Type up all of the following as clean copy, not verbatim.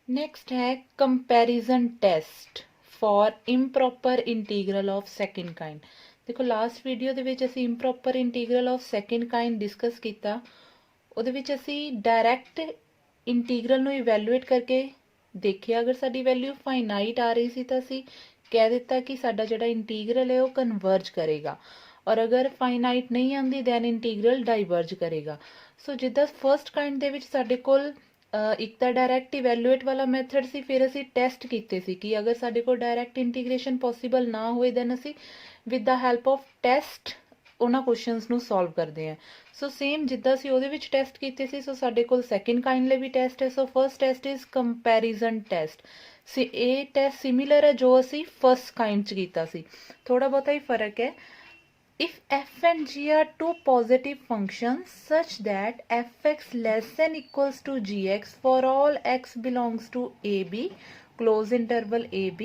Next है comparison test for improper integral of second kind. देखो last video ਦੇ ਵਿੱਚ ਅਸੀਂ improper integral of second kind discuss ਕੀਤਾ। ਉਹਦੇ ਵਿੱਚ ਅਸੀਂ ਡਾਇਰੈਕਟ ਇੰਟੀਗਰਲ ਨੂੰ ਇਵੈਲੂਏਟ ਕਰਕੇ ਦੇਖਿਆ, ਅਗਰ ਸਾਡੀ ਵੈਲਿਊ ਫਾਈਨਾਈਟ ਆ ਰਹੀ ਸੀ ਤਾਂ ਅਸੀਂ ਕਹਿ ਦਿੱਤਾ ਕਿ ਸਾਡਾ ਜਿਹੜਾ ਇੰਟੀਗਰਲ ਹੈ ਉਹ ਕਨਵਰਜ ਕਰੇਗਾ, ਔਰ ਅਗਰ ਫਾਈਨਾਈਟ ਨਹੀਂ ਆਉਂਦੀ ਦੈਨ ਇੰਟੀਗਰਲ ਡਾਈਵਰਜ ਕਰੇਗਾ। ਸੋ ਜਿੱਦਾਂ ਫਰਸਟ ਕਾइंड ਦੇ ਵਿੱਚ ਸਾਡੇ ਕੋਲ ਇੱਕ ਤਾਂ ਡਾਇਰੈਕਟ ਇਵੈਲੂਏਟ ਵਾਲਾ ਮੈਥਡ ਸੀ, ਫਿਰ ਅਸੀਂ ਟੈਸਟ ਕੀਤੇ ਸੀ ਕਿ ਅਗਰ ਸਾਡੇ ਕੋਲ ਡਾਇਰੈਕਟ ਇੰਟੀਗ੍ਰੇਸ਼ਨ ਪੋਸੀਬਲ ਨਾ ਹੋਏ ਦੈਨ ਅਸੀਂ with the help of test ਉਹਨਾਂ ਕੁਐਸਚਨਸ ਨੂੰ ਸੋਲਵ ਕਰਦੇ ਹਾਂ। ਸੋ ਸੇਮ ਜਿੱਦਾਂ ਅਸੀਂ ਉਹਦੇ ਵਿੱਚ ਟੈਸਟ ਕੀਤੇ ਸੀ, ਸੋ ਸਾਡੇ ਕੋਲ ਸੈਕਿੰਡ ਕਾइंड ਲਈ ਵੀ ਟੈਸਟ ਹੈ। ਸੋ first test is comparison test. ਇਹ ਟੈਸਟ ਸਿਮਿਲਰ ਹੈ ਜੋ ਅਸੀਂ ਫਰਸਟ ਕਾइंड 'ਚ ਕੀਤਾ ਸੀ, ਥੋੜਾ ਬਹੁਤਾ ਹੀ ਫਰਕ ਹੈ। If f and g are two positive functions such that fx less than equals to gx for all x belongs to ab, close interval ab।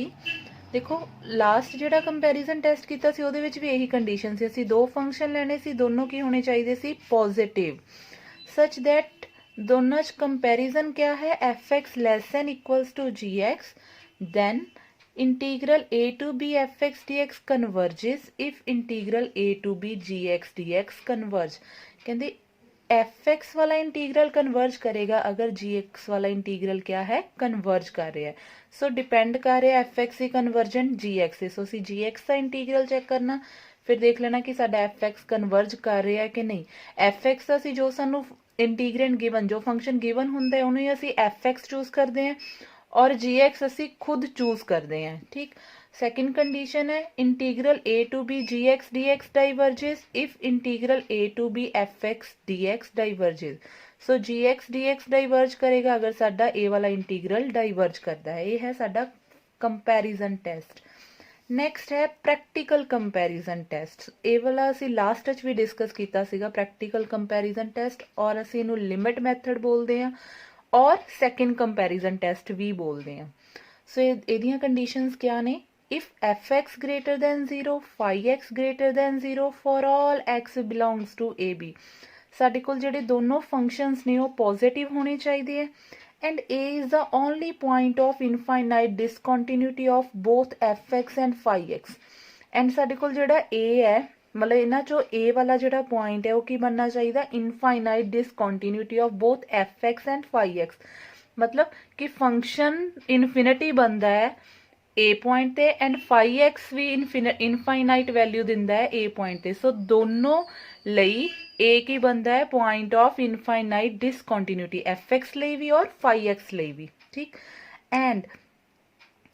देखो लास्ट ਜਿਹੜਾ ਕੰਪੈਰੀਜ਼ਨ ਟੈਸਟ ਕੀਤਾ ਸੀ ਉਹਦੇ ਵਿੱਚ ਵੀ ਇਹੀ ਕੰਡੀਸ਼ਨ ਸੀ, ਅਸੀਂ ਦੋ ਫੰਕਸ਼ਨ ਲੈਣੇ ਸੀ, ਦੋਨੋਂ ਕੀ ਹੋਣੇ ਚਾਹੀਦੇ ਸੀ ਪੋਜ਼ਿਟਿਵ, such that ਦੋਨਾਂ 'ਚ ਕੰਪੈਰੀਜ਼ਨ ਕਿਆ ਹੈ fx less than equals to gx, then integral a to b fx dx converges if integral a to b gx dx converge। कहते fx वाला इंटीग्रल कन्वर्ज करेगा अगर gx वाला इंटीग्रल क्या है कन्वर्ज कर रहा है। सो डिपेंड कर रहा है fx ही कन्वर्जेंट gx से। सो असी gx का इंटीग्रल चेक करना, फिर देख लेना कि साडा fx कन्वर्ज कर रहा है कि नहीं। fx का असी जो सानू इंटीग्रेंट गिवन जो फंक्शन गिवन हुंदा है उन्हें असी fx चूज करते हैं और gx ਅਸੀਂ खुद चूज करते हैं। ठीक, सेकंड कंडीशन है integral a to b gx dx diverges if integral a to b fx dx diverges. So gx dx diverge करेगा अगर साडा a वाला इंटीग्रल डाइवर्ज करता है। ये है साडा कंपैरिजन टेस्ट। नैक्सट है प्रैक्टिकल कंपैरिजन टेस्ट। ये वाला असी लास्ट च भी डिस्कस किया सीगा प्रैक्टिकल कंपैरिजन टेस्ट, और असी इनू लिमिट मैथड बोलते हैं और सैकेंड कंपैरिजन टेस्ट भी बोलते हैं। सो ये कंडीशंस क्या ने, if F X greater than 0 phi X greater than 0 for all X belongs to A B. साडे कोल जिहड़े दोनों फंक्शंस ने वो पॉजिटिव होने चाहिए and A is the only point of infinite discontinuity of both F X and phi X. And साडे कोल जिहड़ा ए है मतलब इन्हां चो ए वाला जिहड़ा पॉइंट है वो की बनना चाहिए infinite discontinuity of both F X and phi X. मतलब कि फंक्शन इनफिनिटी बनता है ए पॉइंट ते एंड फाई एक्स भी इनफाइनाइट वैल्यू दिंदा है ए पॉइंट ते। सो दोनों लई ए की बनता है point of infinite discontinuity F x लई भी और फाई एक्स लई भी। ठीक, एंड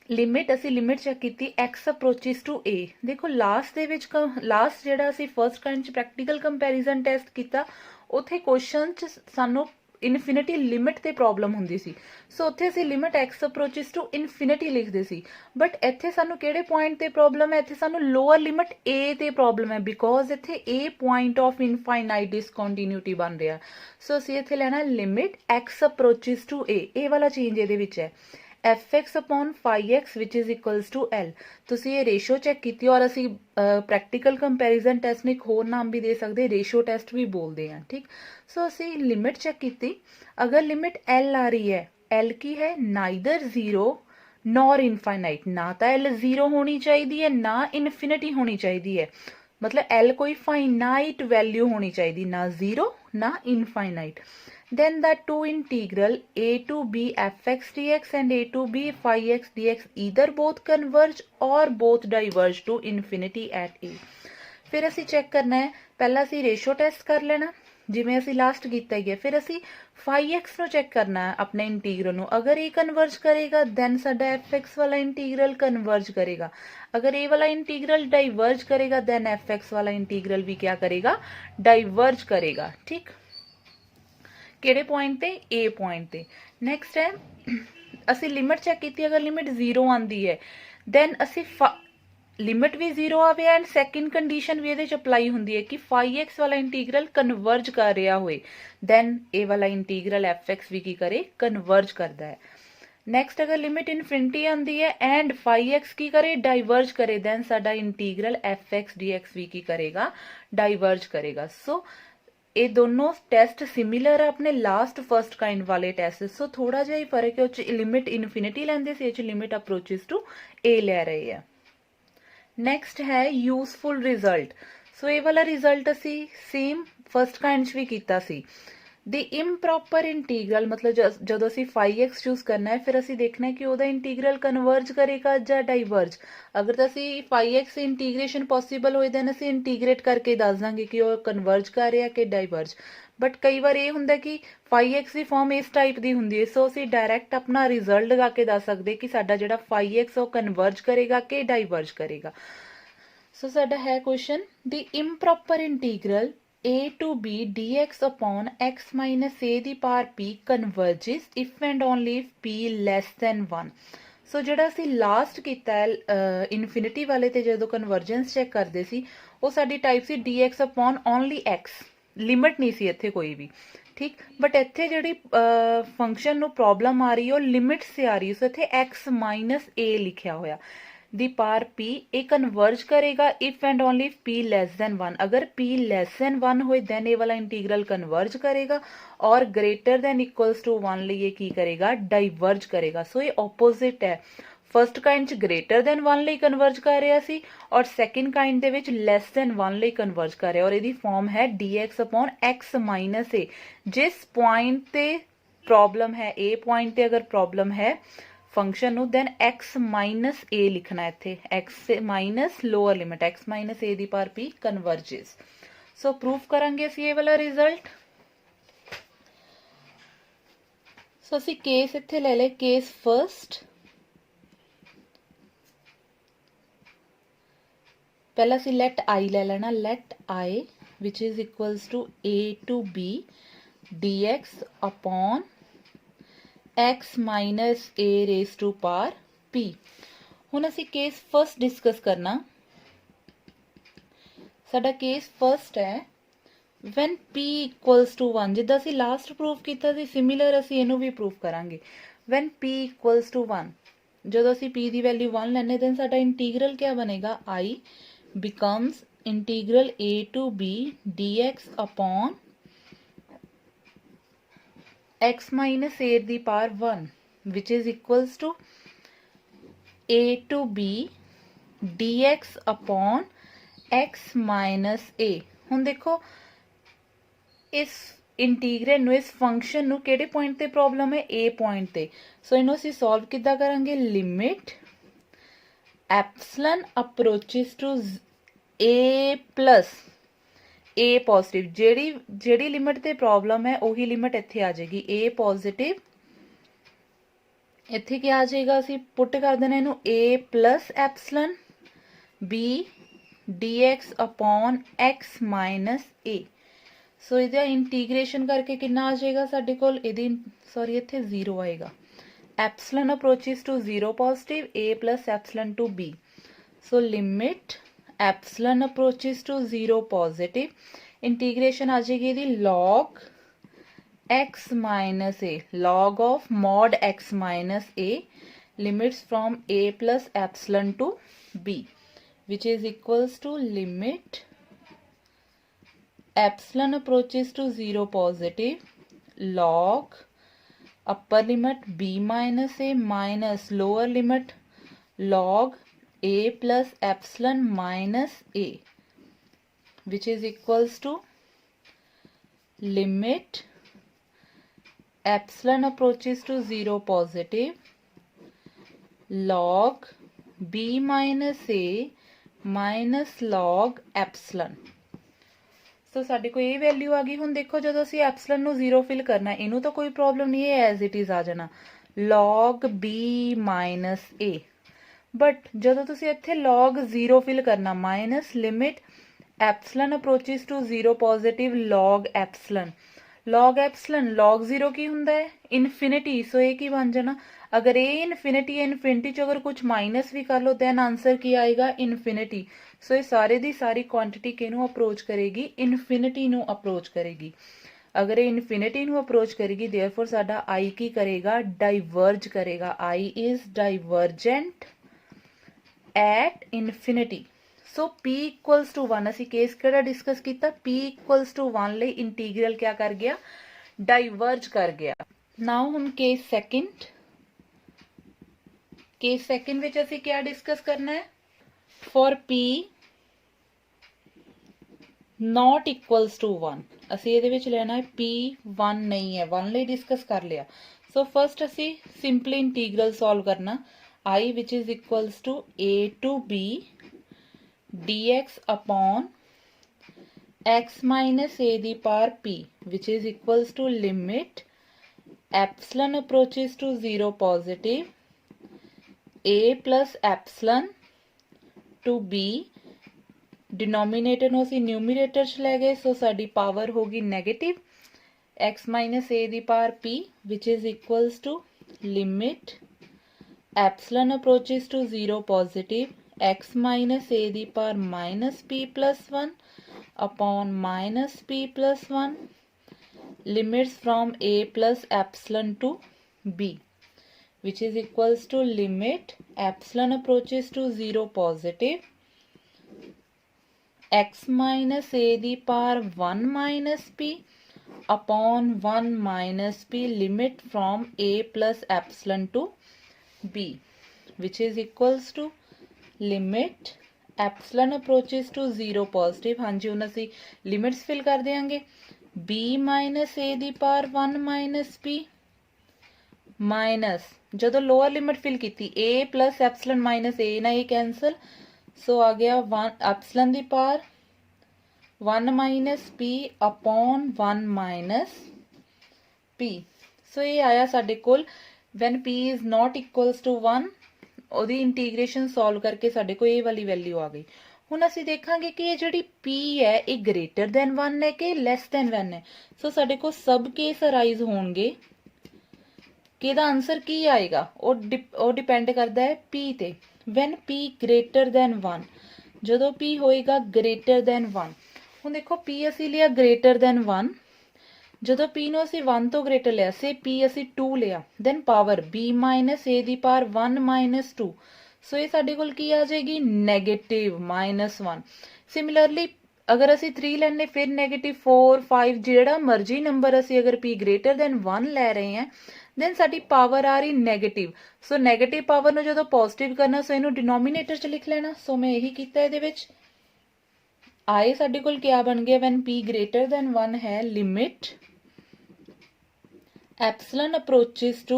लिमिट असी लिमिट चेक की एक्स अप्रोचिस टू ए। देखो लास्ट दे विच लास्ट जिहड़ा असी फर्स्ट काइंड च प्रैक्टिकल कंपैरिजन टेस्ट किया उत्थे क्वेश्चन च सानू इनफिनिटी लिमिट ते प्रॉब्लम हुंदी सी। सो उत्थे असी limit X approaches to infinity लिखदे सी, बट इत्थे सानू किहड़े पॉइंट ते प्रॉब्लम है, इत्थे सानू लोअर लिमिट ए ते प्रॉब्लम है बिकॉज इत्थे A point of infinite discontinuity बन रहा। सो असी इत्थे लैना limit X approaches to A वाला चेंज इहदे विच है F X upon phi X which is equals to L. तुसी ये रेशो चेक की और असी प्रैक्टिकल कंपैरिजन टेस्ट में एक होर नाम भी दे सकते, रेशो टेस्ट भी बोलते हैं। ठीक, सो असी लिमिट चेक की, अगर लिमिट एल आ रही है, एल की है नाइदर जीरो नॉर इनफाइनाइट, ना तो एल जीरो होनी चाहिए ना इनफिनिटी होनी चाहिए, मतलब एल कोई फाइनाइट वैल्यू होनी चाहिए, ना जीरो ना infinite. then the two integral a to b fx dx and a to b phi x dx either both converge or both diverge to infinity at a। फिर असी check करना है, पहला असी रेशो टेस्ट कर लेना जिमें असी लास्ट किया ही है, फिर असी फाई एक्स नो चेक करना है अपने इंटीग्रल नो, अगर ए कन्वर्ज करेगा दैन साडा एफ एक्स वाला इंटीग्रल कन्वर्ज करेगा, अगर ए वाला इंटीग्रल डाइवर्ज करेगा दैन एफ एक्स वाला इंटीग्रल भी क्या करेगा डाइवर्ज करेगा। ठीक, किहड़े पॉइंट ते ए पॉइंट ते। नैक्सट है असी लिमिट चेक की, अगर लिमिट जीरो आती है दैन असी लिमिट भी जीरो आवे एंड सैकेंड कंडीशन भी ये अप्लाई होंगी है कि फाई एक्स वाला इंटीग्रल कन्वर्ज कर रहा होए दैन ए वाला इंटीग्रल एफ एक्स भी की करे कन्वर्ज करता है। नैक्सट अगर लिमिट इनफिनिटी आती है एंड फाई एक्स की करे डाइवर्ज करे दैन साडा integral F x D x भी की करेगा डाइवर्ज करेगा। सो ਇਹ ਦੋਨੋਂ ਟੈਸਟ ਸਿਮਿਲਰ ਆ ਆਪਣੇ ਲਾਸਟ ਫਸਟ ਕਾइंड ਵਾਲੇ ਟੈਸਟ। ਸੋ ਥੋੜਾ ਜਿਹਾ ਹੀ ਫਰਕ ਹੈ, ਉਹ 'ਚ ਲਿਮਿਟ ਇਨਫਿਨਿਟੀ ਲੈਂਦੇ ਸੀ, ਇਹ 'ਚ ਲਿਮਿਟ ਅਪਰੋਚਿਸ ਟੂ a ਲੈ ਰਹੇ ਆ। ਨੈਕਸਟ ਹੈ ਯੂਜ਼ਫੁਲ ਰਿਜ਼ਲਟ। ਸੋ ਇਹ ਵਾਲਾ ਰਿਜ਼ਲਟ ਅਸੀਂ ਸੇਮ ਫਸਟ ਕਾइंड 'ਚ ਵੀ ਕੀਤਾ ਸੀ। ਦੀ ਇੰਪ੍ਰੋਪਰ ਇੰਟੀਗਰਲ ਮਤਲਬ ਜਦੋਂ ਅਸੀਂ φx ਚੂਜ਼ ਕਰਨਾ ਹੈ, ਫਿਰ ਅਸੀਂ ਦੇਖਣਾ ਹੈ ਕਿ ਉਹਦਾ ਇੰਟੀਗਰਲ ਕਨਵਰਜ ਕਰੇਗਾ ਜਾਂ ਡਾਈਵਰਜ। ਅਗਰ ਤਾਂ ਅਸੀਂ φx ਇੰਟੀਗ੍ਰੇਸ਼ਨ ਪੋਸੀਬਲ ਹੋਏ ਦੈਨ ਅਸੀਂ ਇੰਟੀਗ੍ਰੇਟ ਕਰਕੇ ਦੱਸ ਦਾਂਗੇ ਕਿ ਉਹ ਕਨਵਰਜ ਕਰ ਰਿਹਾ ਕਿ ਡਾਈਵਰਜ। ਬਟ ਕਈ ਵਾਰ ਇਹ ਹੁੰਦਾ ਕਿ φx ਦੀ ਫਾਰਮ ਇਸ ਟਾਈਪ ਦੀ ਹੁੰਦੀ ਹੈ, ਸੋ ਅਸੀਂ ਡਾਇਰੈਕਟ ਆਪਣਾ ਰਿਜ਼ਲਟ ਲਗਾ ਕੇ ਦੱਸ ਸਕਦੇ ਕਿ ਸਾਡਾ ਜਿਹੜਾ φx ਉਹ ਕਨਵਰਜ ਕਰੇਗਾ ਕਿ ਡਾਈਵਰਜ ਕਰੇਗਾ। ਸੋ ਸਾਡਾ ਹੈ question, the ਇੰਪ੍ਰੋਪਰ integral a to b dx upon x minus a ਦੀ power p converges if and only if p less than 1। ਸੋ ਜਿਹੜਾ ਅਸੀਂ ਲਾਸਟ ਕੀਤਾ ਹੈ ਇਨਫਿਨਿਟੀ ਵਾਲੇ ਤੇ ਜਦੋਂ ਕਨਵਰਜੈਂਸ ਚੈੱਕ ਕਰਦੇ ਸੀ, ਉਹ ਸਾਡੀ ਟਾਈਪ ਸੀ dx upon only x, limit ਨਹੀਂ ਸੀ ਇੱਥੇ ਕੋਈ ਵੀ, ਠੀਕ। ਬਟ ਇੱਥੇ ਜਿਹੜੀ ਫੰਕਸ਼ਨ ਨੂੰ ਪ੍ਰੋਬਲਮ ਆ ਰਹੀ ਹੈ ਉਹ ਲਿਮਿਟ ਸੇ ਆ ਰਹੀ ਹੈ, ਸੋ ਇੱਥੇ x ਮਾਈਨਸ a ਲਿਖਿਆ ਹੋਇਆ ਦੀ ਪਾਰ p, ਇਹ ਕਨਵਰਜ ਕਰੇਗਾ if and only if p less than 1। ਅਗਰ p ਲੈਸ ਦੈਨ 1 ਹੋਏ ਦੈਨ ਇਹ ਵਾਲਾ ਇੰਟੀਗਰਲ ਕਨਵਰਜ ਕਰੇਗਾ, ਔਰ ਗ੍ਰੇਟਰ ਦੈਨ ਇਕੁਅਲਸ ਟੂ 1 ਲਈ ਇਹ ਕੀ ਕਰੇਗਾ, ਡਾਈਵਰਜ ਕਰੇਗਾ। ਸੋ ਇਹ ਆਪੋਜ਼ਿਟ ਹੈ, ਫਸਟ ਕਾइंड 'ਚ ਗ੍ਰੇਟਰ ਦੈਨ 1 ਲਈ ਕਨਵਰਜ ਕਰ ਰਿਹਾ ਸੀ, ਔਰ ਸੈਕਿੰਡ ਕਾइंड ਦੇ ਵਿੱਚ ਲੈਸ ਦੈਨ 1 ਲਈ ਕਨਵਰਜ ਕਰ ਰਿਹਾ, ਔਰ ਇਹਦੀ ਫਾਰਮ ਹੈ dx upon x minus a। ਜਿਸ ਪੁਆਇੰਟ ਤੇ ਪ੍ਰੋਬਲਮ ਹੈ, a ਪੁਆਇੰਟ ਤੇ ਅਗਰ ਪ੍ਰੋਬਲਮ ਹੈ ਫੰਕਸ਼ਨ ਨੂੰ, ਦੈਨ x ਮਾਈਨਸ a ਲਿਖਣਾ ਇੱਥੇ, x minus lower limit x minus a ਦੀ ਪਾਵਰ p ਕਨਵਰਜਿਸ। ਸੋ ਪ੍ਰੂਫ ਕਰਾਂਗੇ ਅਸੀਂ ਇਹ ਵਾਲਾ ਰਿਜ਼ਲਟ। ਸੋ ਅਸੀਂ ਕੇਸ ਇੱਥੇ ਲੈ ਲਏ, ਕੇਸ ਫਰਸਟ। ਪਹਿਲਾਂ ਅਸੀਂ ਲੈਟ i ਲੈ ਲੈਣਾ, light i which is equals to a to b dx upon x minus a raised to power p। ਹੁਣ ਅਸੀਂ ਕੇਸ ਫਸਟ ਡਿਸਕਸ ਕਰਨਾ। ਸਾਡਾ ਕੇਸ ਫਸਟ ਹੈ when p equals to 1, ਜਿੱਦਾਂ ਅਸੀਂ ਲਾਸਟ ਪ੍ਰੂਫ ਕੀਤਾ ਸੀ ਸਿਮਿਲਰ ਅਸੀਂ ਇਹਨੂੰ ਵੀ ਪ੍ਰੂਫ ਕਰਾਂਗੇ। when p equals to 1, ਜਦੋਂ ਅਸੀਂ p ਦੀ ਵੈਲਿਊ 1 ਲੈਣੇ ਦੈਨ ਸਾਡਾ ਇੰਟੀਗਰਲ ਕਿਆ ਬਣੇਗਾ, i becomes integral a to b dx upon x minus a ਦੀ power 1 which is equals to a to b dx upon x minus a। ਹੁਣ ਦੇਖੋ ਇਸ ਇੰਟੀਗਰਲ ਨੂੰ, ਇਸ ਫੰਕਸ਼ਨ ਨੂੰ ਕਿਹੜੇ ਪੁਆਇੰਟ ਤੇ ਪ੍ਰੋਬਲਮ ਹੈ, a ਪੁਆਇੰਟ ਤੇ। ਸੋ ਇਹਨੂੰ ਅਸੀਂ ਸੋਲਵ ਕਿੱਦਾਂ ਕਰਾਂਗੇ, limit epsilon approaches to a plus a positive, ਜਿਹੜੀ ਲਿਮਿਟ ਤੇ ਪ੍ਰੋਬਲਮ ਹੈ ਉਹੀ ਲਿਮਿਟ ਇੱਥੇ ਆ ਜਾਏਗੀ, a ਪੋਜ਼ਿਟਿਵ। ਇੱਥੇ ਕੀ ਆ ਜਾਏਗਾ, ਅਸੀਂ ਪੁੱਟ ਕਰ ਦੇਣਾ ਇਹਨੂੰ a plus epsilon b dx upon x minus a। So ਇਹਦਾ ਇੰਟੀਗ੍ਰੇਸ਼ਨ ਕਰਕੇ ਕਿੰਨਾ ਆ ਜਾਏਗਾ ਸਾਡੇ ਕੋਲ, ਇਹਦੀ ਸੌਰੀ ਇੱਥੇ 0 ਆਏਗਾ, epsilon approaches to 0 positive a plus epsilon to b। So limit epsilon approaches to 0 positive, integration ਆ ਜਾਏਗੀ ਇਹਦੀ log x minus a, log of mod x minus a, limits from a plus epsilon to b, which is equals to limit epsilon approaches to 0 positive, log upper limit b minus a minus lower limit log a plus epsilon minus a, which is equals to limit epsilon approaches to 0 positive, log b minus a minus log epsilon। ਸੋ ਸਾਡੇ ਕੋਲ ਇਹ value ਆ ਗਈ। ਹੁਣ ਦੇਖੋ ਜਦੋਂ ਅਸੀਂ ਐਪਸਲਨ ਨੂੰ 0 ਫਿਲ ਕਰਨਾ, ਇਹਨੂੰ ਤਾਂ ਕੋਈ ਪ੍ਰੋਬਲਮ ਨਹੀਂ ਹੈ, ਐਜ਼ ਇਟ ਇਜ਼ ਆ ਜਾਣਾ log b minus a। But ਜਦੋਂ ਤੁਸੀਂ ਇੱਥੇ log 0 ਫਿਲ ਕਰਨਾ, minus limit epsilon approaches to 0 positive log epsilon, log epsilon log 0 ਕੀ ਹੁੰਦਾ ਹੈ, ਇਨਫਿਨਿਟੀ। ਸੋ ਇਹ ਕੀ ਬਣ ਜਾਣਾ, ਅਗਰ ਇਹ ਇਨਫਿਨਿਟੀ ਹੈ, ਇਨਫਿਨਿਟੀ ਚ ਅਗਰ ਕੁਝ ਮਾਈਨਸ ਵੀ ਕਰ ਲਓ ਦੈਨ ਆਂਸਰ ਕੀ ਆਏਗਾ, ਇਨਫਿਨਿਟੀ। ਸੋ ਇਹ ਸਾਰੇ ਦੀ ਸਾਰੀ ਕੁਆਂਟੀਟੀ ਕਿਹਨੂੰ ਅਪਰੋਚ ਕਰੇਗੀ, ਇਨਫਿਨਿਟੀ ਨੂੰ ਅਪਰੋਚ ਕਰੇਗੀ। ਅਗਰ ਇਹ ਇਨਫਿਨਿਟੀ ਨੂੰ ਅਪਰੋਚ ਕਰੇਗੀ ਦੇਅਰਫੋਰ ਸਾਡਾ i ਕੀ ਕਰੇਗਾ, ਡਾਈਵਰਜ ਕਰੇਗਾ। i is divergent at infinity. So p equals to 1 ਅਸੀਂ केस ਕਿਹੜਾ डिस्कस ਕੀਤਾ p इक्वल्स टू 1 ਲਈ इंटीग्रल क्या कर गया डाइवर्ज कर गया। नाउ हम केस सेकंड ਵਿੱਚ ਅਸੀਂ क्या डिस्कस करना है for p not equals to 1 ਅਸੀਂ ਇਹਦੇ ਵਿੱਚ ਲੈਣਾ ਹੈ p 1 नहीं है 1 ਲਈ डिस्कस कर लिया। सो फर्स्ट ਅਸੀਂ सिंपली इंटीग्रल सॉल्व करना I which is equals to a to b dx upon x minus a the power p which is equals to limit epsilon approaches to 0 positive a plus epsilon to b denominator ਨੂੰ ਅਸੀਂ numerator ਚ ਲੈ ਗਏ ਸੋ ਸਾਡੀ power ਹੋਗੀ negative x minus a the power p which is equals to limit epsilon approaches to 0 positive x minus a the power minus p plus 1 upon minus p plus 1 limits from a plus epsilon to b which is equals to limit epsilon approaches to 0 positive x minus a the power 1 minus p upon 1 minus p limit from a plus epsilon to b which is equals to limit epsilon approaches to 0 positive हाँ जी ਹੁਣ ਅਸੀਂ limits fill कर देंगे b minus a the power 1 minus p minus ਜਦੋਂ lower limit fill की a plus epsilon minus a ना ये cancel so आ गया 1 epsilon the power 1 minus p upon 1 minus p सो ये आया साडे कोल when p is not equals to 1 ਉਹਦੀ integration solve ਕਰਕੇ ਸਾਡੇ ਕੋਲ ਇਹ ਵਾਲੀ ਵੈਲਿਊ ਆ ਗਈ। ਹੁਣ ਅਸੀਂ ਦੇਖਾਂਗੇ ਕਿ ਇਹ ਜਿਹੜੀ p ਹੈ ਇਹ ਗ੍ਰੇਟਰ ਦੈਨ 1 ਹੈ ਕਿ ਲੈਸ ਦੈਨ 1 ਹੈ। ਸੋ ਸਾਡੇ ਕੋਲ ਸਬ ਕੇਸ ਅਰਾਈਜ਼ ਹੋਣਗੇ ਕਿ ਇਹਦਾ ਆਨਸਰ ਕੀ ਆਏਗਾ ਉਹ ਡਿਪੈਂਡ ਕਰਦਾ ਹੈ p ਤੇ। when p greater than 1 ਜਦੋਂ p ਹੋਏਗਾ greater than 1 ਹੁਣ ਦੇਖੋ p ਅਸੀਂ ਲਿਆ greater than 1 ਜਦੋਂ p ਨੂੰ ਅਸੀਂ 1 ਤੋਂ ਗ੍ਰੇਟਰ ਲਿਆ ਸੇ p ਅਸੀਂ 2 ਲਿਆ then power b minus a ਦੀ ਪਾਵਰ 1 ਮਾਈਨਸ 2 ਸੋ ਇਹ ਸਾਡੇ ਕੋਲ ਕੀ ਆ ਜਾਏਗੀ ਨੈਗੇਟਿਵ -1। ਸਿਮਿਲਰਲੀ ਅਗਰ ਅਸੀਂ 3 ਲੈਣੇ ਫਿਰ ਨੈਗੇਟਿਵ 4 5 ਜਿਹੜਾ ਮਰਜ਼ੀ ਨੰਬਰ ਅਸੀਂ ਅਗਰ p ਗ੍ਰੇਟਰ ਦੈਨ 1 ਲੈ ਰਹੇ ਹਾਂ ਦੈਨ ਸਾਡੀ ਪਾਵਰ ਆ ਰਹੀ ਨੈਗੇਟਿਵ। ਸੋ ਨੈਗੇਟਿਵ ਪਾਵਰ ਨੂੰ ਜਦੋਂ ਪੋਜ਼ਿਟਿਵ ਕਰਨਾ ਸੋ ਇਹਨੂੰ ਡਿਨੋਮੀਨੇਟਰ 'ਚ ਲਿਖ ਲੈਣਾ। ਸੋ ਮੈਂ ਇਹੀ ਕੀਤਾ ਇਹਦੇ ਵਿੱਚ ਆਏ ਸਾਡੇ ਕੋਲ ਕਿਆ ਬਣ ਗਿਆ when p greater than 1 ਹੈ limit epsilon approaches to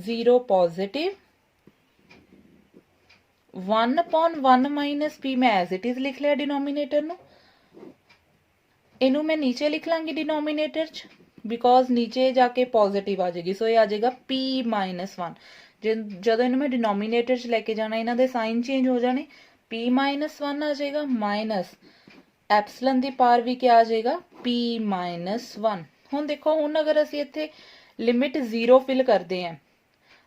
0 positive 1 upon 1 minus p मैं as it is लिख लिया डिनोमिनेटर ਨੂੰ ਇਹਨੂੰ मैं नीचे लिख ਲਾਂਗੀ डिनोमिनेटर ਚ बिकॉज नीचे जाके पॉजिटिव आ जाएगी सो ये आ जाएगा p -1 ਜਦੋਂ ਇਹਨੂੰ मैं डिनोमिनेटर ਚ ਲੈ ਕੇ ਜਾਣਾ ਇਹਨਾਂ ਦੇ ਸਾਈਨ ਚੇਂਜ ਹੋ ਜਾਣੇ p -1 ਆ ਜਾਏਗਾ ਮਾਈਨਸ ਐਪਸਲਨ ਦੀ ਪਾਵਰ ਵੀ ਕਿਆ ਆ ਜਾਏਗਾ p -1। ਹੁਣ ਦੇਖੋ ਹੁਣ ਅਗਰ ਅਸੀਂ ਇੱਥੇ ਲਿਮਿਟ 0 ਫਿਲ ਕਰਦੇ ਹਾਂ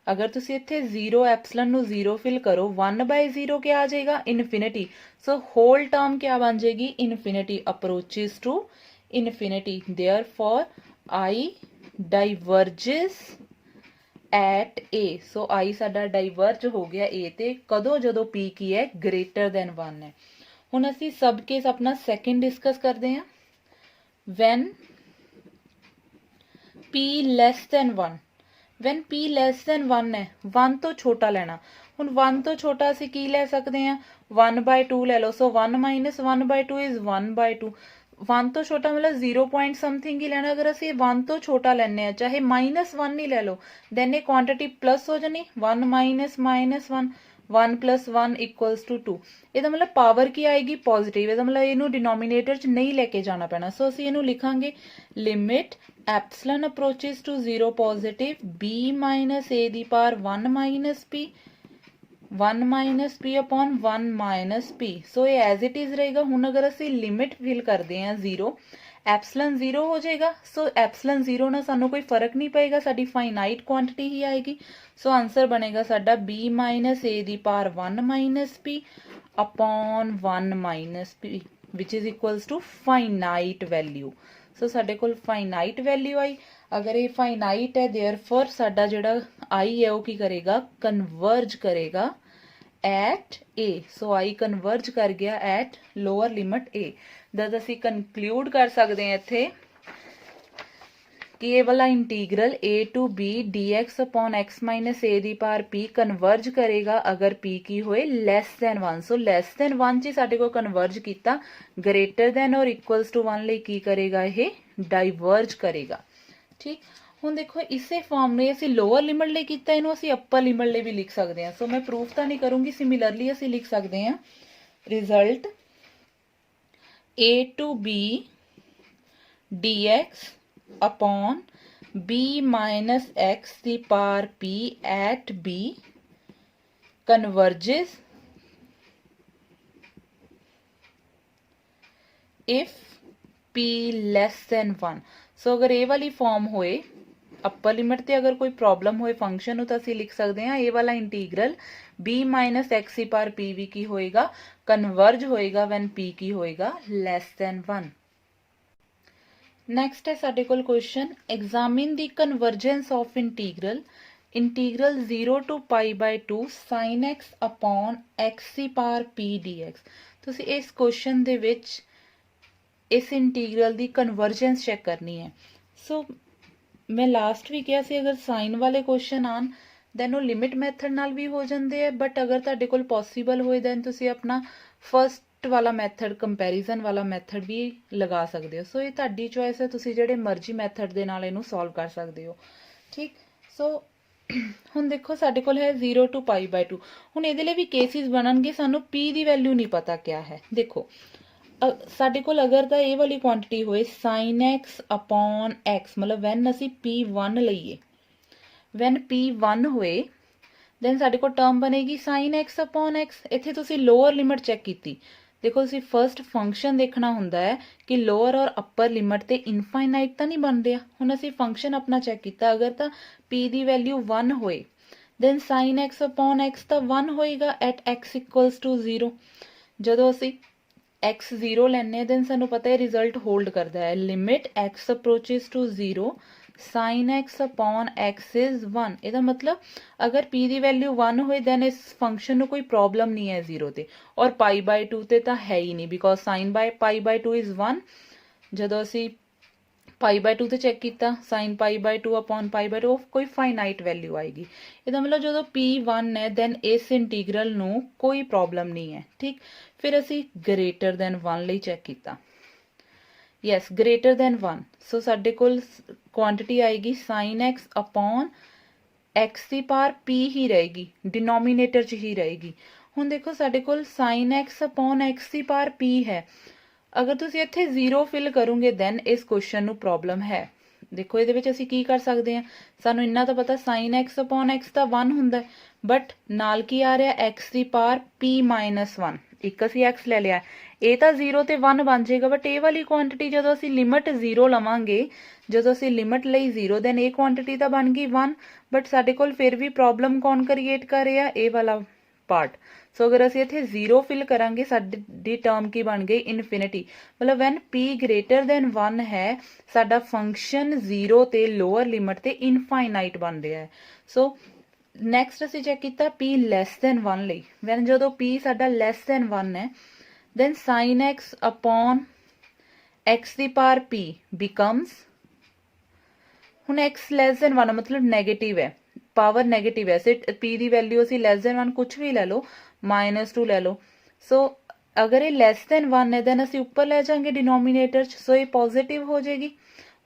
ਅਗਰ ਤੁਸੀਂ ਇੱਥੇ 0 ਐਪਸਲਨ ਨੂੰ 0 ਫਿਲ ਕਰੋ 1/0 ਕਿਆ ਆ ਜਾਏਗਾ ਇਨਫਿਨਿਟੀ। ਸੋ ਹੋਲ ਟਰਮ ਕਿਆ ਬਣ ਜਾਏਗੀ infinity approaches to infinity therefore I diverges at a so I ਸਾਡਾ ਡਾਈਵਰਜ ਹੋ ਗਿਆ a ਤੇ ਕਦੋਂ ਜਦੋਂ p ਕੀ ਹੈ ਗ੍ਰੇਟਰ ਦੈਨ 1 ਹੈ। ਹੁਣ ਅਸੀਂ ਸਬ ਕੇਸ ਆਪਣਾ ਸੈਕਿੰਡ ਡਿਸਕਸ ਕਰਦੇ ਹਾਂ when p less than 1 when p less than 1 ਹੈ 1 ਤੋਂ ਛੋਟਾ ਲੈਣਾ। ਹੁਣ 1 ਤੋਂ ਛੋਟਾ ਅਸੀਂ ਕੀ ਲੈ ਸਕਦੇ ਹਾਂ 1/2 ਲੈ ਲਓ ਸੋ 1 minus 1/2 is 1/2 1 ਤੋਂ ਛੋਟਾ ਮਤਲਬ 0 ਪੁਆਇੰਟ ਸਮਥਿੰਗ ਹੀ ਲੈਣਾ। ਅਗਰ ਅਸੀਂ 1 ਤੋਂ ਛੋਟਾ ਲੈਣੇ ਆ ਚਾਹੇ -1 ਹੀ ਲੈ ਲਓ ਦੈਨ ਇਹ ਕੁਆਂਟੀਟੀ ਪਲੱਸ ਹੋ ਜਾਣੀ 1 minus -1 1 plus 1 equals to 2 ਇਹਦਾ ਮਤਲਬ ਪਾਵਰ ਕੀ ਆਏਗੀ ਪੋਜ਼ਿਟਿਵ ਇਹਦਾ ਮਤਲਬ ਇਹਨੂੰ ਡਿਨੋਮੀਨੇਟਰ ਚ ਨਹੀਂ ਲੈ ਕੇ ਜਾਣਾ ਪੈਣਾ। ਸੋ ਅਸੀਂ ਇਹਨੂੰ ਲਿਖਾਂਗੇ limit epsilon approaches to 0 positive b minus a ਦੀ power 1 minus p 1 minus p upon 1 minus p ਸੋ ਇਹ ਐਜ਼ ਇਟ ਇਜ਼ ਰਹੇਗਾ। ਹੁਣ ਅਗਰ ਅਸੀਂ ਲਿਮਿਟ ਫਿਲ ਕਰਦੇ ਹਾਂ 0 ਐਪਸਲਨ 0 ਹੋ ਜਾਏਗਾ ਸੋ ਐਪਸਲਨ 0 ਨਾਲ ਸਾਨੂੰ ਕੋਈ ਫਰਕ ਨਹੀਂ ਪਏਗਾ ਸਾਡੀ ਫਾਈਨਾਈਟ ਕੁਆਂਟੀਟੀ ਹੀ ਆਏਗੀ। ਸੋ ਆਨਸਰ ਬਣੇਗਾ ਸਾਡਾ b minus a ਦੀ power 1 minus p upon 1 minus p which is equals to finite value। ਸੋ ਸਾਡੇ ਕੋਲ ਫਾਈਨਾਈਟ ਵੈਲਿਊ ਆਈ। ਅਗਰ ਇਹ ਫਾਈਨਾਈਟ ਹੈ देयरफॉर ਸਾਡਾ ਜਿਹੜਾ i ਹੈ ਉਹ ਕੀ ਕਰੇਗਾ ਕਨਵਰਜ ਕਰੇਗਾ ਐਟ ਏ। ਸੋ ਆਈ ਕਨਵਰਜ ਕਰ ਗਿਆ ਐਟ ਲੋਅਰ ਲਿਮਟ ਏ। ਦਸ ਅਸੀਂ ਕਨਕਲੂਡ ਕਰ ਸਕਦੇ ਹਾਂ ਇੱਥੇ ਕਿ ਇਹ ਵਾਲਾ integral a to b dx upon x minus a ਦੀ ਪਾਵਰ p ਕਨਵਰਜ ਕਰੇਗਾ ਅਗਰ p ਕੀ ਹੋਏ ਲੈਸ ਦੈਨ 1। ਸੋ ਲੈਸ ਦੈਨ 1 ਚ ਸਾਡੇ ਕੋਲ ਕਨਵਰਜ ਕੀਤਾ, ਗ੍ਰੇਟਰ ਦੈਨ ਔਰ ਇਕੁਅਲਸ ਟੂ 1 ਲਈ ਕੀ ਕਰੇਗਾ, ਇਹ ਡਾਈਵਰਜ ਕਰੇਗਾ। ਠੀਕ, ਹੁਣ ਦੇਖੋ ਇਸੇ ਫਾਰਮ ਨੂੰ ਅਸੀਂ ਲੋਅਰ ਲਿਮਟ ਲਈ ਕੀਤਾ, ਇਹਨੂੰ ਅਸੀਂ ਅੱਪਰ ਲਿਮਟ ਲਈ ਵੀ ਲਿਖ ਸਕਦੇ ਹਾਂ। ਸੋ ਮੈਂ ਪ੍ਰੂਫ ਤਾਂ ਨਹੀਂ ਕਰੂੰਗੀ, ਸਿਮਿਲਰਲੀ ਅਸੀਂ ਲਿਖ ਸਕਦੇ ਹਾਂ result a to b dx upon b minus x the power p at b converges if p less than 1। ਸੋ ਅਗਰ ਇਹ ਵਾਲੀ ਫਾਰਮ ਹੋਏ ਅੱਪਰ ਲਿਮਟ ਤੇ ਅਗਰ ਕੋਈ ਪ੍ਰੋਬਲਮ ਹੋਏ ਫੰਕਸ਼ਨ ਨੂੰ, ਤਾਂ ਅਸੀਂ ਲਿਖ ਸਕਦੇ ਹਾਂ ਇਹ ਵਾਲਾ ਇੰਟੀਗਰਲ b minus x ਦੀ ਪਾਵਰ p ਵੀ ਕੀ ਹੋਏਗਾ, ਕਨਵਰਜ ਹੋਏਗਾ ਵੈਨ p ਕੀ ਹੋਏਗਾ ਲੈਸ ਦੈਨ 1। ਨੈਕਸਟ ਹੈ ਸਾਡੇ ਕੋਲ ਕੁਐਸਚਨ, ਐਗਜ਼ਾਮਿਨ ਦੀ convergence of integral 0 to pi by 2 sin x upon x ਦੀ ਪਾਵਰ p dx। ਤੁਸੀਂ ਇਸ ਕੁਐਸਚਨ ਦੇ ਵਿੱਚ ਇਸ ਇੰਟੀਗਰਲ ਦੀ ਕਨਵਰਜੈਂਸ ਚੈੱਕ ਕਰਨੀ ਹੈ। ਸੋ ਮੈਂ ਲਾਸਟ ਵੀ ਕਿਹਾ ਸੀ ਅਗਰ ਸਾਈਨ ਵਾਲੇ ਕੁਐਸਚਨ ਆਣ ਦੈਨ ਉਹ ਲਿਮਿਟ ਮੈਥਡ ਨਾਲ ਵੀ ਹੋ ਜਾਂਦੇ ਆ, ਬਟ ਅਗਰ ਤੁਹਾਡੇ ਕੋਲ ਪੋਸੀਬਲ ਹੋਏ ਦੈਨ ਤੁਸੀਂ ਆਪਣਾ ਫਸਟ ਵਾਲਾ ਮੈਥਡ, ਕੰਪੈਰੀਜ਼ਨ ਵਾਲਾ ਮੈਥਡ ਵੀ ਲਗਾ ਸਕਦੇ ਹੋ। ਸੋ ਇਹ ਤੁਹਾਡੀ ਚੋਇਸ ਹੈ, ਤੁਸੀਂ ਜਿਹੜੇ ਮਰਜ਼ੀ ਮੈਥਡ ਦੇ ਨਾਲ ਇਹਨੂੰ ਸੋਲਵ ਕਰ ਸਕਦੇ ਹੋ। ਠੀਕ, ਸੋ ਹੁਣ ਦੇਖੋ ਸਾਡੇ ਕੋਲ ਹੈ 0 to pi by 2। ਹੁਣ ਇਹਦੇ ਲਈ ਵੀ ਕੇਸਿਸ ਬਣਨਗੇ, ਸਾਨੂੰ p ਦੀ ਵੈਲਿਊ ਨਹੀਂ ਪਤਾ ਕਿਆ ਹੈ। ਦੇਖੋ ਸਾਡੇ ਕੋਲ ਅਗਰ ਤਾਂ ਇਹ ਵਾਲੀ ਕੁਆਂਟੀਟੀ ਹੋਏ sin x upon x, ਮਤਲਬ ਵੈਨ ਅਸੀਂ p1 ਲਈਏ, ਵੈਨ p1 ਹੋਏ ਦੈਨ ਸਾਡੇ ਕੋਲ ਟਰਮ ਬਣੇਗੀ sin x upon x। ਇੱਥੇ ਤੁਸੀਂ ਲੋਅਰ ਲਿਮਟ ਚੈੱਕ ਕੀਤੀ, ਦੇਖੋ ਤੁਸੀਂ ਫਰਸਟ ਫੰਕਸ਼ਨ ਦੇਖਣਾ ਹੁੰਦਾ ਹੈ ਕਿ ਲੋਅਰ ਔਰ ਅੱਪਰ ਲਿਮਟ ਤੇ ਇਨਫਾਈਨਾਈਟ ਤਾਂ ਨਹੀਂ ਬਣ ਰਿਹਾ। ਹੁਣ ਅਸੀਂ ਫੰਕਸ਼ਨ ਆਪਣਾ ਚੈੱਕ ਕੀਤਾ, ਅਗਰ ਤਾਂ p ਦੀ ਵੈਲਿਊ 1 ਹੋਏ then sin x upon x ਤਾਂ 1 ਹੋਏਗਾ ਐਟ x ਇਕੁਅਲਸ ਟੂ 0। ਜਦੋਂ ਅਸੀਂ x 0 ਲੈਣੇ ਦੈਨ ਸਾਨੂੰ ਪਤਾ ਹੈ ਰਿਜ਼ਲਟ ਹੋਲਡ ਕਰਦਾ ਹੈ, limit x approaches to 0 sin x upon x is 1। ਇਹਦਾ ਮਤਲਬ ਅਗਰ p ਦੀ ਵੈਲਿਊ 1 ਹੋਏ ਦੈਨ ਇਸ ਫੰਕਸ਼ਨ ਨੂੰ ਕੋਈ ਪ੍ਰੋਬਲਮ ਨਹੀਂ ਹੈ 0 ਤੇ, ਔਰ ਪਾਈ ਬਾਈ 2 ਤੇ ਤਾਂ ਹੈ ਹੀ ਨਹੀਂ, because sin pi by 2 is 1। ਜਦੋਂ ਅਸੀਂ ਪਾਈ ਬਾਈ 2 ਤੇ ਚੈੱਕ ਕੀਤਾ sin pi by 2 upon Bhai by 2 ਕੋਈ ਫਾਈਨਾਈਟ ਵੈਲਿਊ ਆਏਗੀ। ਇਹਦਾ ਮਤਲਬ ਜਦੋਂ p 1 ਹੈ ਦੈਨ ਇਸ ਇੰਟੀਗਰਲ ਨੂੰ ਕੋਈ ਪ੍ਰੋਬਲਮ ਨਹੀਂ ਹੈ। ਠੀਕ, ਫਿਰ ਅਸੀਂ ਗ੍ਰੇਟਰ ਦੈਨ 1 ਲਈ ਚੈੱਕ ਕੀਤਾ, ਯੈਸ ਗ੍ਰੇਟਰ ਦੈਨ 1। ਸੋ ਸਾਡੇ ਕੋਲ ਕੁਆਂਟੀਟੀ ਆਏਗੀ sin x upon x ਦੀ ਪਾਵਰ p ਹੀ ਰਹੇਗੀ, ਡਿਨੋਮੀਨੇਟਰ 'ਚ ਹੀ ਰਹੇਗੀ। ਹੁਣ ਦੇਖੋ ਸਾਡੇ ਕੋਲ sin x upon x ਦੀ ਪਾਵਰ p ਹੈ, ਅਗਰ ਤੁਸੀਂ ਇੱਥੇ 0 ਫਿਲ ਕਰੋਗੇ ਦੈਨ ਇਸ ਕੁਐਸਚਨ ਨੂੰ ਪ੍ਰੋਬਲਮ ਹੈ। ਦੇਖੋ ਇਹਦੇ ਵਿੱਚ ਅਸੀਂ ਕੀ ਕਰ ਸਕਦੇ ਹਾਂ, ਸਾਨੂੰ ਇੰਨਾ ਤਾਂ ਪਤਾ sin x upon x ਤਾਂ 1 ਹੁੰਦਾ, ਬਟ ਨਾਲ ਕੀ ਆ ਰਿਹਾ x ਦੀ ਪਾਵਰ p minus 1। ਇੱਕ ਅਸੀਂ x ਲੈ ਲਿਆ, ਇਹ ਤਾਂ 0 ਤੇ 1 ਬਣ ਜਾਏਗਾ, ਬਟ ਇਹ ਵਾਲੀ ਕੁਆਂਟੀਟੀ ਜਦੋਂ ਅਸੀਂ ਲਿਮਿਟ 0 ਲਵਾਂਗੇ, ਜਦੋਂ ਅਸੀਂ ਲਿਮਿਟ ਲਈ 0 ਦੈਨ ਇਹ ਕੁਆਂਟੀਟੀ ਤਾਂ ਬਣ ਗਈ 1, ਬਟ ਸਾਡੇ ਕੋਲ ਫਿਰ ਵੀ ਪ੍ਰੋਬਲਮ ਕੌਣ ਕ੍ਰੀਏਟ ਕਰ ਰਿਹਾ, ਇਹ ਵਾਲਾ ਪਾਰਟ। ਸੋ ਅਗਰ ਅਸੀਂ ਇੱਥੇ 0 ਫਿਲ ਕਰਾਂਗੇ ਸਾਡੀ ਟਰਮ ਕੀ ਬਣ ਗਈ, ਇਨਫਿਨਿਟੀ। ਮਤਲਬ ਵੈਨ p ਗ੍ਰੇਟਰ ਦੈਨ 1 ਹੈ ਸਾਡਾ ਫੰਕਸ਼ਨ 0 ਤੇ ਲੋਅਰ ਲਿਮਿਟ ਤੇ ਇਨਫਾਈਨਾਈਟ ਬਣ ਰਿਹਾ ਹੈ। ਸੋ ਨੈਕਸਟ ਅਸੀਂ ਚੈੱਕ ਕੀਤਾ p ਲੈਸ ਦੈਨ 1 ਲਈ, ਵੈਨ ਜਦੋਂ p ਸਾਡਾ ਲੈਸ ਦੈਨ 1 ਹੈ then sin x upon x ਦੀ ਪਾਵਰ p becomes, ਹੁਣ x ਲੈਸ ਦੈਨ 1 ਮਤਲਬ ਨੈਗੇਟਿਵ ਹੈ, ਪਾਵਰ ਨੈਗੇਟਿਵ ਹੈ, p ਦੀ ਵੈਲਿਊ ਅਸੀਂ ਲੈਸ ਦੈਨ 1 ਕੁਝ ਵੀ ਲੈ ਲਓ, -2 ਲੈ ਲਓ। ਸੋ ਅਗਰ ਇਹ ਲੈਸ ਦੈਨ 1 ਹੈ ਦੈਨ ਅਸੀਂ ਉੱਪਰ ਲੈ ਜਾਾਂਗੇ ਡਿਨੋਮੀਨੇਟਰ 'ਚ, ਸੋ ਇਹ ਪੋਜ਼ਿਟਿਵ ਹੋ ਜਾਏਗੀ।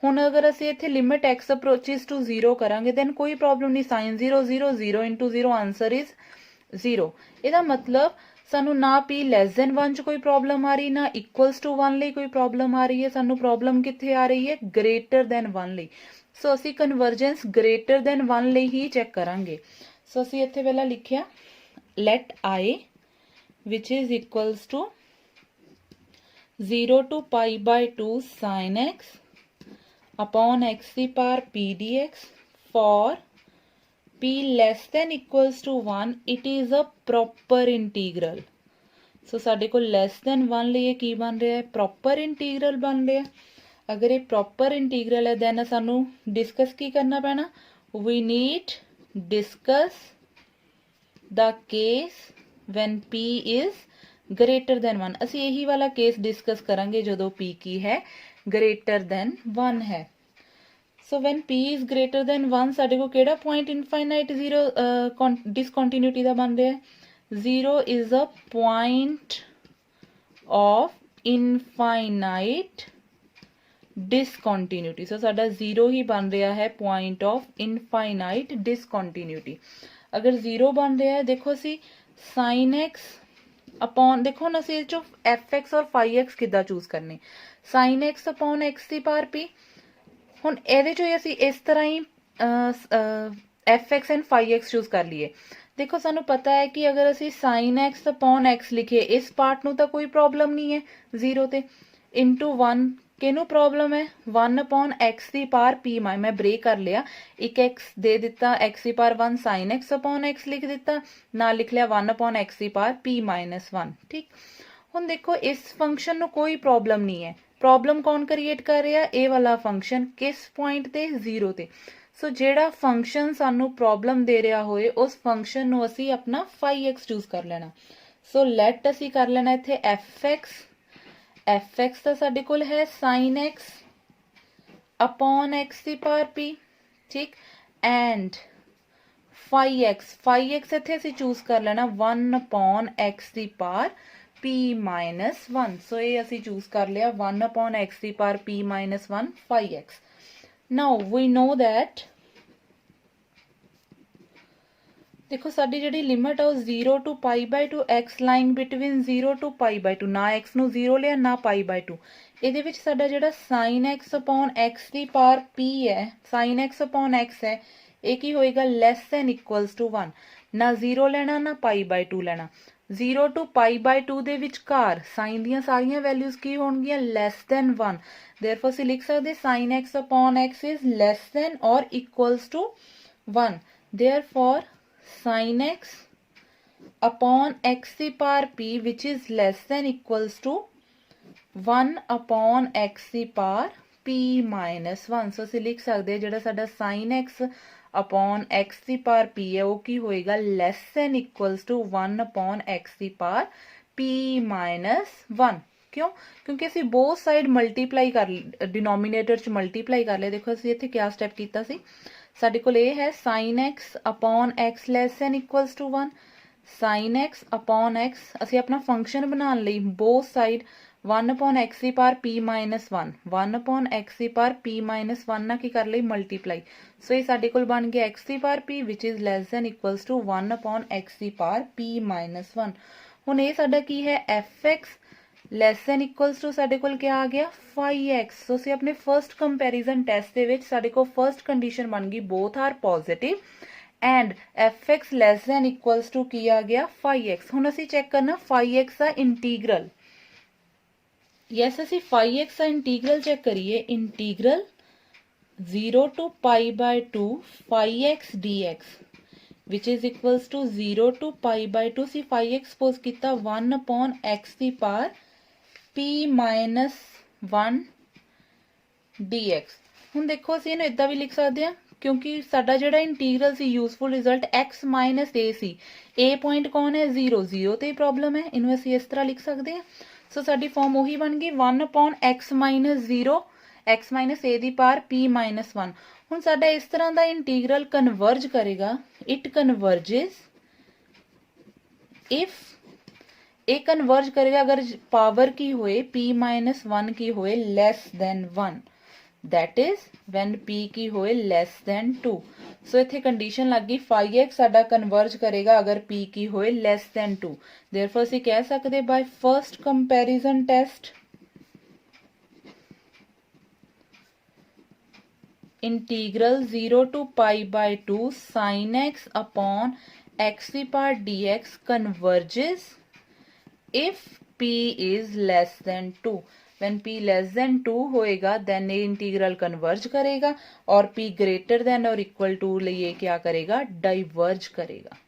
ਹੁਣ ਅਗਰ ਅਸੀਂ ਇੱਥੇ ਲਿਮਿਟ x ਅਪਰੋਚਿਸ ਟੂ 0 ਕਰਾਂਗੇ ਦੈਨ ਕੋਈ ਪ੍ਰੋਬਲਮ ਨਹੀਂ, sin 0 0 0 into 0 ਆਂਸਰ ਇਜ਼ 0। ਇਹਦਾ ਮਤਲਬ ਸਾਨੂੰ ਨਾ p ਲੈਸ ਦੈਨ 1 ਚ ਕੋਈ ਪ੍ਰੋਬਲਮ ਆ ਰਹੀ, ਨਾ ਇਕੁਅਲਸ ਟੂ 1 ਲਈ ਕੋਈ ਪ੍ਰੋਬਲਮ ਆ ਰਹੀ ਹੈ, ਸਾਨੂੰ ਪ੍ਰੋਬਲਮ ਕਿੱਥੇ ਆ ਰਹੀ ਹੈ, ਗ੍ਰੇਟਰ ਦੈਨ 1 ਲਈ। ਸੋ ਅਸੀਂ ਕਨਵਰਜੈਂਸ ਗ੍ਰੇਟਰ ਦੈਨ 1 ਲਈ ਹੀ ਚੈੱਕ ਕਰਾਂਗੇ। ਸੋ ਅਸੀਂ ਇੱਥੇ ਪਹਿਲਾਂ ਲਿਖਿਆ let I which is equals to 0 to pi by 2 sin x upon x ਦੀ power p dx for p less than equals to 1 it is a proper integral। ਸੋ ਸਾਡੇ ਕੋਲ less than 1 ਲਈ ਇਹ ਕੀ ਬਣ ਰਿਹਾ ਹੈ, ਪ੍ਰੋਪਰ ਇੰਟੀਗਰਲ ਬਣ ਰਿਹਾ। ਅਗਰ ਇਹ ਪ੍ਰੋਪਰ ਇੰਟੀਗਰਲ ਹੈ ਦੈਨ ਸਾਨੂੰ ਡਿਸਕਸ ਕੀ ਕਰਨਾ ਪੈਣਾ, we need discuss the case when p is greater than 1। ਅਸੀਂ ਇਹੀ ਵਾਲਾ ਕੇਸ ਡਿਸਕਸ ਕਰਾਂਗੇ ਜਦੋਂ p ਕੀ ਹੈ greater than 1 ਹੈ। So when p is greater than 1 ਸਾਡੇ ਕੋਲ ਕਿਹੜਾ ਪੁਆਇੰਟ ਇਨਫਾਈਨਾਈਟ 0 ਡਿਸਕੰਟੀਨਿਊਟੀ ਦਾ ਬਣ ਰਿਹਾ ਹੈ। 0 is a point of infinite discontinuity। so ਸਾਡਾ 0 ਹੀ ਬਣ ਰਿਹਾ ਹੈ point of infinite discontinuity। ਅਗਰ 0 ਬਣ ਰਿਹਾ ਹੈ ਦੇਖੋ ਅਸੀਂ sin x upon ਦੇਖੋ ਹੁਣ ਅਸੀਂ ਇਹ ਚੋਂ fx ਔਰ phi x ਕਿੱਦਾਂ ਚੂਜ਼ ਕਰਨੇ। sin x upon x ਦੀ ਪਾਵਰ p। ਹੁਣ ਇਹਦੇ ਚੋਂ ਅਸੀਂ ਇਸ ਤਰ੍ਹਾਂ ਹੀ fx and phi x choose ਕਰ ਲਈਏ। ਦੇਖੋ ਸਾਨੂੰ ਪਤਾ ਹੈ ਕਿ ਅਗਰ ਅਸੀਂ sin x upon x ਲਿਖੀਏ ਇਸ ਪਾਰਟ ਨੂੰ ਤਾਂ ਕੋਈ ਪ੍ਰੋਬਲਮ ਨਹੀਂ ਹੈ 0 ਤੇ into 1 ਕਿਹਨੂੰ ਪ੍ਰੋਬਲਮ ਹੈ 1 upon x ਦੀ ਪਾਵਰ p ਮੈਂ ਬ੍ਰੇਕ ਕਰ ਲਿਆ ਇੱਕ x ਦੇ ਦਿੱਤਾ x ਦੀ power 1 sin x upon x ਲਿਖ ਦਿੱਤਾ ਨਾਲ ਲਿਖ ਲਿਆ 1 upon x ਦੀ ਪਾਵਰ p minus 1 ਠੀਕ। ਹੁਣ ਦੇਖੋ ਇਸ ਫੰਕਸ਼ਨ ਨੂੰ ਕੋਈ ਪ੍ਰੋਬਲਮ ਨਹੀਂ ਹੈ। ਪ੍ਰੋਬਲਮ ਕੌਣ ਕ੍ਰੀਏਟ ਕਰ ਰਿਹਾ ਇਹ ਵਾਲਾ ਫੰਕਸ਼ਨ ਕਿਸ ਪੁਆਇੰਟ ਤੇ 0 ਤੇ। ਸੋ ਜਿਹੜਾ ਫੰਕਸ਼ਨ ਸਾਨੂੰ ਪ੍ਰੋਬਲਮ ਦੇ ਰਿਹਾ ਹੋਏ ਉਸ ਫੰਕਸ਼ਨ ਨੂੰ ਅਸੀਂ ਆਪਣਾ phi x ਚੂਜ਼ ਕਰ ਲੈਣਾ। ਸੋ ਲੈਟ ਅਸੀਂ ਕਰ ਲੈਣਾ ਇੱਥੇ fx ਤਾਂ ਸਾਡੇ ਕੋਲ ਹੈ sin x upon x ਦੀ ਪਾਵਰ p ਠੀਕ ਐਂਡ phi x ਇੱਥੇ ਅਸੀਂ ਚੂਜ਼ ਕਰ ਲੈਣਾ 1 upon x ਦੀ ਪਾਵਰ p minus 1। ਸੋ ਇਹ ਅਸੀਂ ਚੂਜ਼ ਕਰ ਲਿਆ 1 upon x ਦੀ power p minus 1 phi x। now we know that ਦੇਖੋ ਸਾਡੀ ਜਿਹੜੀ ਲਿਮਿਟ ਆ ਉਹ 0 to pi by 2 x lying between 0 to pi by 2 ਨਾ x ਨੂੰ 0 ਲਿਆ ਨਾ pi by 2। ਇਹਦੇ ਵਿੱਚ ਸਾਡਾ ਜਿਹੜਾ sin x upon x ਦੀ ਪਾਵਰ p ਹੈ sin x upon x ਹੈ ਇਹ ਕੀ ਹੋਏਗਾ less than equals to 1 ਨਾ 0 ਲੈਣਾ ਨਾ pi by 2 ਲੈਣਾ। 0 to pi by 2 ਦੇ ਵਿਚਕਾਰ sin ਦੀਆਂ ਸਾਰੀਆਂ ਵੈਲਿਊਜ਼ ਕੀ ਹੋਣਗੀਆਂ less than 1। therefore ਅਸੀਂ ਲਿਖ ਸਕਦੇ sin x upon x is less than or equals to 1। therefore sin x upon x ਦੀ power p which is less than equals to 1 upon x ਦੀ ਪਾਵਰ p minus 1। ਸੋ ਅਸੀਂ ਲਿਖ ਸਕਦੇ ਜਿਹੜਾ ਸਾਡਾ sin x upon x ਦੀ power p ਹੈ ਉਹ ਕੀ ਹੋਏਗਾ less than equals to 1 upon x ਦੀ ਪਾਵਰ p minus 1। ਕਿਉਂ ਕਿਉਂਕਿ ਅਸੀਂ both side ਮਲਟੀਪਲਾਈ ਕਰ ਡਿਨੋਮੀਨੇਟਰ ਚ ਮਲਟੀਪਲਾਈ ਕਰ ਲਿਆ। ਦੇਖੋ ਅਸੀਂ ਇੱਥੇ ਕਿਆ ਸਟੈਪ ਕੀਤਾ ਸੀ ਸਾਡੇ ਕੋਲ ਇਹ ਹੈ sin x upon x less than equals to 1 sin x upon x ਅਸੀਂ ਆਪਣਾ ਫੰਕਸ਼ਨ ਬਣਾਉਣ ਲਈ both side 1 upon x ਦੀ power p minus 1 1 upon x ਦੀ ਪਾਵਰ p minus 1 ਨਾਲ ਕੀ ਕਰ ਲਈ ਮਲਟੀਪਲਾਈ। ਸੋ ਇਹ ਸਾਡੇ ਕੋਲ ਬਣ ਗਿਆ x ਦੀ power p which is less than equals to 1 upon x ਦੀ ਪਾਵਰ p minus 1। ਹੁਣ ਇਹ ਸਾਡਾ ਕੀ ਹੈ fx less than equals to ਸਾਡੇ ਕੋਲ ਕੀ ਆ ਗਿਆ phi x। ਸੋ ਅਸੀਂ ਆਪਣੇ ਫਰਸਟ ਕੰਪੈਰੀਜ਼ਨ ਟੈਸਟ ਦੇ ਵਿੱਚ ਸਾਡੇ ਕੋਲ ਫਰਸਟ ਕੰਡੀਸ਼ਨ ਬਣ ਗਈ both are positive and fx less than equals to ਕੀ ਆ ਗਿਆ phi x। ਹੁਣ ਅਸੀਂ ਚੈੱਕ ਕਰਨਾ phi x ਦਾ ਇੰਟੀਗਰਲ। ਯੈਸ ਅਸੀਂ phi x ਦਾ ਇੰਟੀਗਰਲ ਚੈੱਕ ਕਰੀਏ integral 0 to pi by 2 phi x dx which is equals to 0 to pi by 2 C phi x suppose ਕੀਤਾ 1 upon x ਦੀ power p minus 1 dx। ਹੁਣ ਦੇਖੋ ਅਸੀਂ ਇਹਨੂੰ ਇਦਾਂ ਵੀ ਲਿਖ ਸਕਦੇ ਹਾਂ ਕਿਉਂਕਿ ਸਾਡਾ ਜਿਹੜਾ ਇੰਟੀਗਰਲ ਸੀ useful result x minus a ਸੀ a ਪੁਆਇੰਟ ਕੌਣ ਹੈ 0 0 ਤੇ ਪ੍ਰੋਬਲਮ ਹੈ ਇਹਨੂੰ ਅਸੀਂ ਇਸ ਤਰ੍ਹਾਂ ਲਿਖ ਸਕਦੇ ਹਾਂ। ਸੋ ਸਾਡੀ ਫਾਰਮ ਉਹੀ ਬਣ ਗਈ 1 upon x minus 0 x minus a ਦੀ ਪਾਵਰ p minus 1। ਹੁਣ ਸਾਡਾ ਇਸ ਤਰ੍ਹਾਂ ਦਾ ਇੰਟੀਗਰਲ ਕਨਵਰਜ ਕਰੇਗਾ ਇਟ ਕਨਵਰਜਸ ਇਫ ਇਹ ਕਨਵਰਜ ਕਰੇਗਾ ਅਗਰ ਪਾਵਰ ਕੀ ਹੋਏ p minus 1 ਕੀ ਹੋਏ less than 1 that is when p ਕੀ ਹੋਏ less than 2। ਸੋ ਇੱਥੇ ਕੰਡੀਸ਼ਨ ਲੱਗ ਗਈ phi x ਸਾਡਾ ਕਨਵਰਜ ਕਰੇਗਾ ਅਗਰ p ਕੀ ਹੋਏ less than 2। therefore ਅਸੀਂ ਕਹਿ ਸਕਦੇ by first comparison test integral 0 to pi by 2 sin x upon x ਦੀ power dx converges if p is less than 2। when p less than 2 होएगा then ये इंटीग्रल कन्वर्ज करेगा और p greater than or equal to लिए क्या करेगा diverge करेगा।